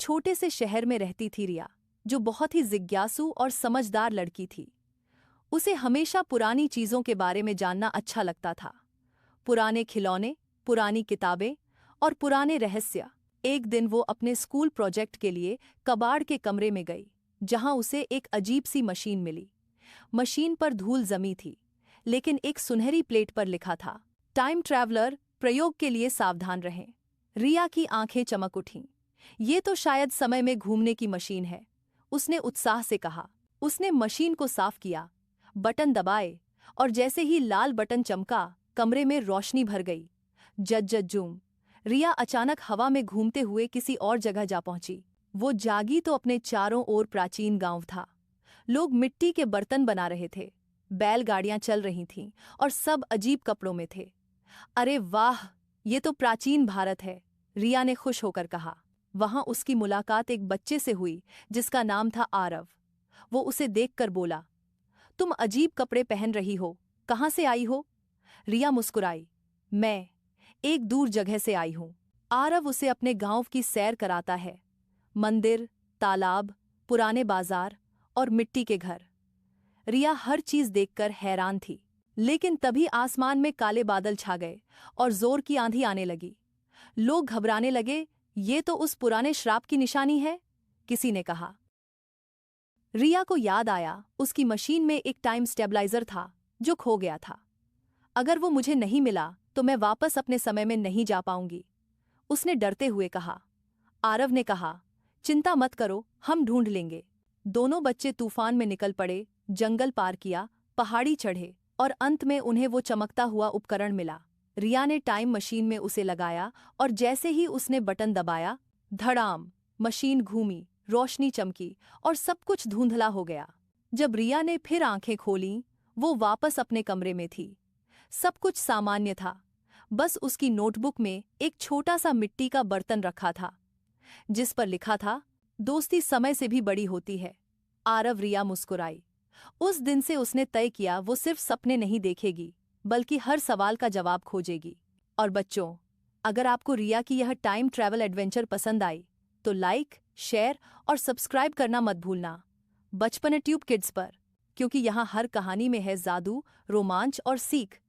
छोटे से शहर में रहती थी रिया, जो बहुत ही जिज्ञासु और समझदार लड़की थी। उसे हमेशा पुरानी चीजों के बारे में जानना अच्छा लगता था। पुराने खिलौने, पुरानी किताबें और पुराने रहस्य। एक दिन वो अपने स्कूल प्रोजेक्ट के लिए कबाड़ के कमरे में गई, जहां उसे एक अजीब सी मशीन मिली। मशीन पर धूल जमी थी, लेकिन एक सुनहरी प्लेट पर लिखा था, टाइम ट्रैवलर, प्रयोग के लिए सावधान रहें। रिया की आंखें चमक उठीं। ये तो शायद समय में घूमने की मशीन है, उसने उत्साह से कहा। उसने मशीन को साफ किया, बटन दबाए, और जैसे ही लाल बटन चमका, कमरे में रोशनी भर गई। जूम। रिया अचानक हवा में घूमते हुए किसी और जगह जा पहुंची। वो जागी तो अपने चारों ओर प्राचीन गांव था। लोग मिट्टी के बर्तन बना रहे थे, बैलगाड़ियां चल रही थीं और सब अजीब कपड़ों में थे। अरे वाह, ये तो प्राचीन भारत है, रिया ने खुश होकर कहा। वहां उसकी मुलाकात एक बच्चे से हुई जिसका नाम था आरव। वो उसे देखकर बोला, तुम अजीब कपड़े पहन रही हो, कहाँ से आई हो? रिया मुस्कुराई, मैं एक दूर जगह से आई हूं। आरव उसे अपने गांव की सैर कराता है। मंदिर, तालाब, पुराने बाजार और मिट्टी के घर। रिया हर चीज देखकर हैरान थी। लेकिन तभी आसमान में काले बादल छा गए और जोर की आंधी आने लगी। लोग घबराने लगे, ये तो उस पुराने श्राप की निशानी है, किसी ने कहा। रिया को याद आया, उसकी मशीन में एक टाइम स्टेबलाइजर था जो खो गया था। अगर वो मुझे नहीं मिला तो मैं वापस अपने समय में नहीं जा पाऊंगी, उसने डरते हुए कहा। आरव ने कहा, चिंता मत करो, हम ढूंढ लेंगे। दोनों बच्चे तूफान में निकल पड़े, जंगल पार किया, पहाड़ी चढ़े, और अंत में उन्हें वो चमकता हुआ उपकरण मिला। रिया ने टाइम मशीन में उसे लगाया और जैसे ही उसने बटन दबाया, धड़ाम, मशीन घूमी, रोशनी चमकी और सब कुछ धुंधला हो गया। जब रिया ने फिर आंखें खोलीं, वो वापस अपने कमरे में थी। सब कुछ सामान्य था, बस उसकी नोटबुक में एक छोटा सा मिट्टी का बर्तन रखा था, जिस पर लिखा था, दोस्ती समय से भी बड़ी होती है। आरव। रिया मुस्कुराई। उस दिन से उसने तय किया, वो सिर्फ सपने नहीं देखेगी, बल्कि हर सवाल का जवाब खोजेगी। और बच्चों, अगर आपको रिया की यह टाइम ट्रैवल एडवेंचर पसंद आई, तो लाइक, शेयर और सब्सक्राइब करना मत भूलना। बचपन ट्यूब किड्स पर, क्योंकि यहाँ हर कहानी में है जादू, रोमांच और सीख।